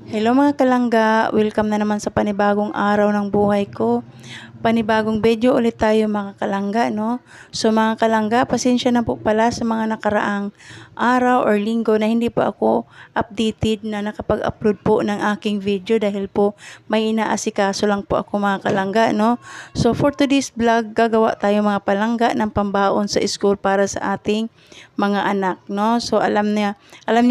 Hello mga kalangga, welcome na naman sa panibagong araw ng buhay ko. Panibagong video ulit tayo mga kalangga, no? So mga kalangga, pasensya na po pala sa mga nakaraang araw or linggo na hindi po ako updated na nakapag-upload po ng aking video dahil po may inaasikaso lang po ako mga kalangga, no? So for today's vlog, gagawa tayo mga palangga ng pambaon sa school para sa ating mga anak, no? So alam niyo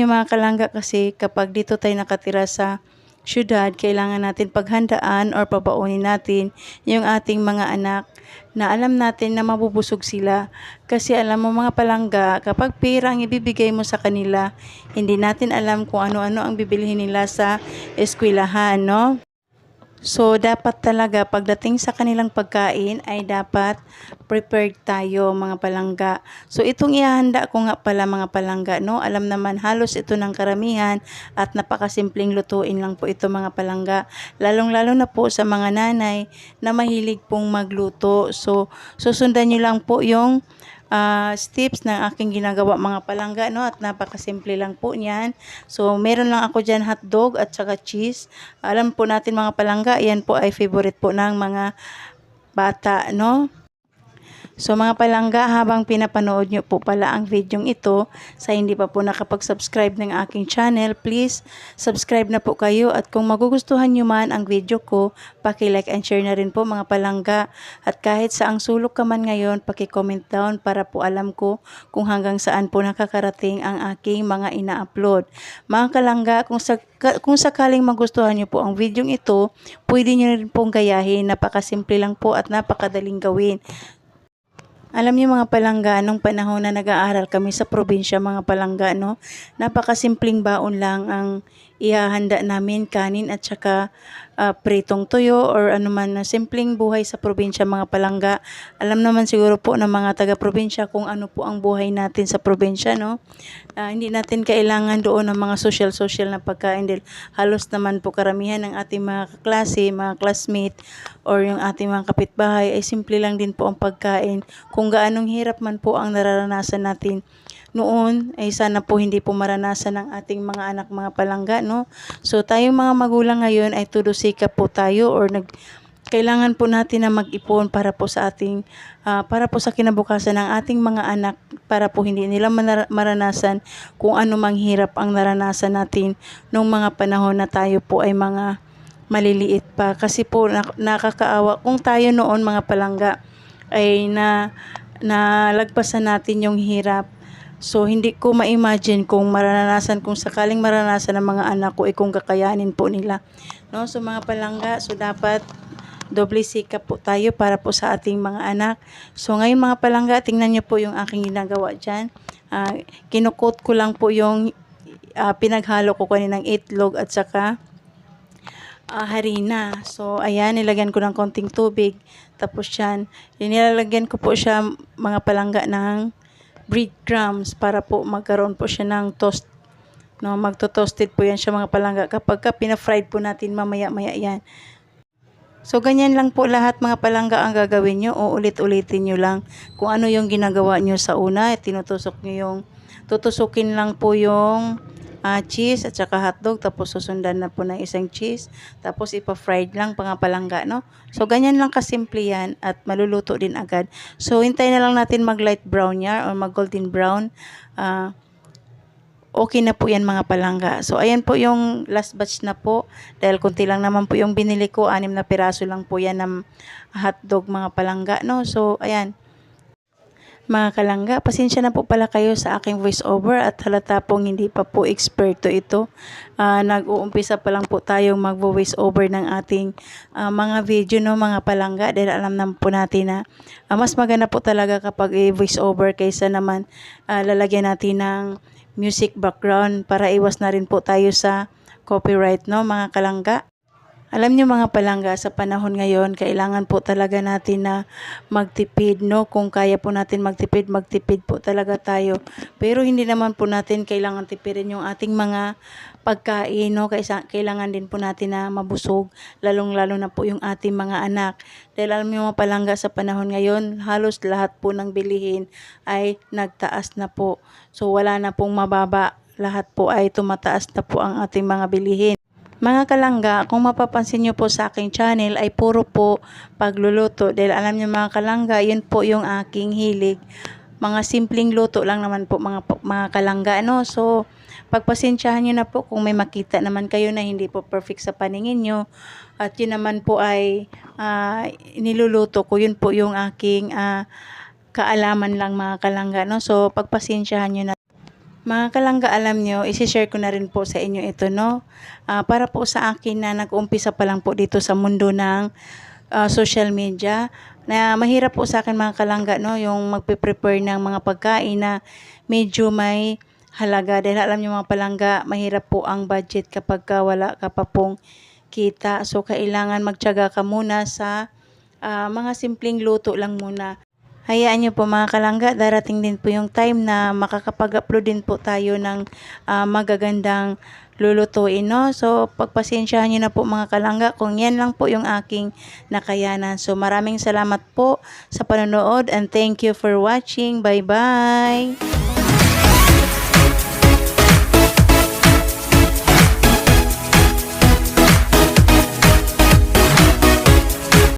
mga kalangga kasi kapag dito tayo nakatira sa syudad, kailangan natin paghandaan or pabaunin natin yung ating mga anak na alam natin na mabubusog sila. Kasi alam mo mga palangga, kapag pera ang ibibigay mo sa kanila, hindi natin alam kung ano-ano ang bibilihin nila sa eskwelahan, no? So, dapat talaga pagdating sa kanilang pagkain ay dapat prepared tayo mga palangga. So, itong ihahanda ko nga pala mga palangga, no? Alam naman halos ito ng karamihan at napakasimpleng lutuin lang po ito mga palangga. Lalong-lalo na po sa mga nanay na mahilig pong magluto. So, susundan nyo lang po yung steps ng aking ginagawa mga palangga, no? At napakasimple lang po niyan. So meron lang ako dyan hotdog at saka cheese. Alam po natin mga palangga, yan po ay favorite po ng mga bata, no? So mga palangga, habang pinapanood nyo po pala ang videong ito, sa hindi pa po nakapag-subscribe ng aking channel, please subscribe na po kayo at kung magugustuhan nyo man ang video ko, paki-like and share na rin po mga palangga. At kahit saang sulok ka man ngayon, paki-comment down para po alam ko kung hanggang saan po nakakarating ang aking mga ina-upload. Mga kalangga, kung sakaling magustuhan nyo po ang videong ito, pwede nyo rin pong gayahin. Napakasimple lang po at napakadaling gawin. Alam niyo mga palangga, nung panahon na nag-aaral kami sa probinsya mga palangga, no? Napakasimpleng baon lang ang ihahanda namin, kanin at saka pritong tuyo or anuman na simpleng buhay sa probinsya mga palangga. Alam naman siguro po ng mga taga-probinsya kung ano po ang buhay natin sa probinsya, no? Hindi natin kailangan doon ng mga social na pagkain dahil halos naman po karamihan ng ating mga kaklase, mga classmate or yung ating mga kapitbahay ay simple lang din po ang pagkain. Kung gaanong hirap man po ang nararanasan natin noon, ay sana po hindi po maranasan ng ating mga anak mga palangga, no? So tayong mga magulang ngayon ay todo sikap po tayo or kailangan po natin na mag-ipon para po sa ating para po sa kinabukasan ng ating mga anak para po hindi nila maranasan kung ano mang hirap ang naranasan natin nung mga panahon na tayo po ay mga maliliit pa. Kasi po nakakaawa kung tayo noon mga palangga ay nalagpasan natin yung hirap. So hindi ko ma-imagine kung kung sakaling maranasan ng mga anak ko kung kakayanin po nila. No, so mga palangga, so dapat doble sikap po tayo para po sa ating mga anak. So ngayon mga palangga, tingnan niyo po yung aking ginagawa diyan. Kinukot ko lang po yung pinaghalo ko kaninang itlog at saka harina. So, ayan, nilagyan ko ng konting tubig. Tapos yan, nilalagyan ko po siya mga palangga ng breadcrumbs para po magkaroon po siya ng toast. No, magto-toasted po yan siya mga palangga. Kapag pina-fried po natin mamaya-maya yan. So, ganyan lang po lahat mga palangga ang gagawin nyo o ulit-ulitin nyo lang kung ano yung ginagawa nyo sa una. Tutusukin lang po yung cheese at saka hotdog, tapos susundan na po ng isang cheese, tapos ipa-fried lang palangga, no? So, ganyan lang kasimple yan at maluluto din agad. So, hintayin na lang natin mag-light brown yan or mag-golden brown. Okay na po yan mga palangga. So, ayan po yung last batch na po. Dahil kunti lang naman po yung binili ko. 6 na piraso lang po yan ng hotdog mga palangga, no? So, ayan. Mga kalangga, pasensya na po pala kayo sa aking voice over at halata pong hindi pa po eksperto ito. Nag-uumpisa pa lang po tayong mag-voice over ng ating mga video, no mga palangga, dahil alam naman po natin na mas maganda po talaga kapag voice over kaysa naman lalagyan natin ng music background para iwas na rin po tayo sa copyright, no mga kalangga. Alam niyo mga palangga, sa panahon ngayon, kailangan po talaga natin na magtipid, no? Kung kaya po natin magtipid po talaga tayo. Pero hindi naman po natin kailangan tipirin yung ating mga pagkain, no? Kailangan din po natin na mabusog, lalong-lalo na po yung ating mga anak. Dahil alam niyo mga palangga, sa panahon ngayon, halos lahat po ng bilihin ay nagtaas na po. So wala na pong mababa. Lahat po ay tumataas na po ang ating mga bilihin. Mga kalangga, kung mapapansin nyo po sa aking channel ay puro po pagluluto. Dahil alam nyo mga kalangga, yun po yung aking hilig. Mga simpleng luto lang naman po mga kalangga. No? So, pagpasensyahan nyo na po kung may makita naman kayo na hindi po perfect sa paningin nyo. At yun naman po ay niluluto ko. Yun po yung aking kaalaman lang mga kalangga. No? So, pagpasensyahan nyo na. Mga kalangga, alam nyo, isi-share ko na rin po sa inyo ito, no? Para po sa akin na nag-umpisa pa lang po dito sa mundo ng social media, na mahirap po sa akin mga kalangga, no? Yung magpe-prepare ng mga pagkain na medyo may halaga. Dahil alam nyo mga palangga, mahirap po ang budget kapag wala ka pa pong kita. So, kailangan magtiyaga ka muna sa mga simpleng luto lang muna. Hayaan nyo po mga kalangga, darating din po yung time na makakapag-upload din po tayo ng magagandang lulutuin, no? So, pagpasensyahan nyo na po mga kalangga kung yan lang po yung aking nakayanan. So, maraming salamat po sa panonood and thank you for watching. Bye-bye!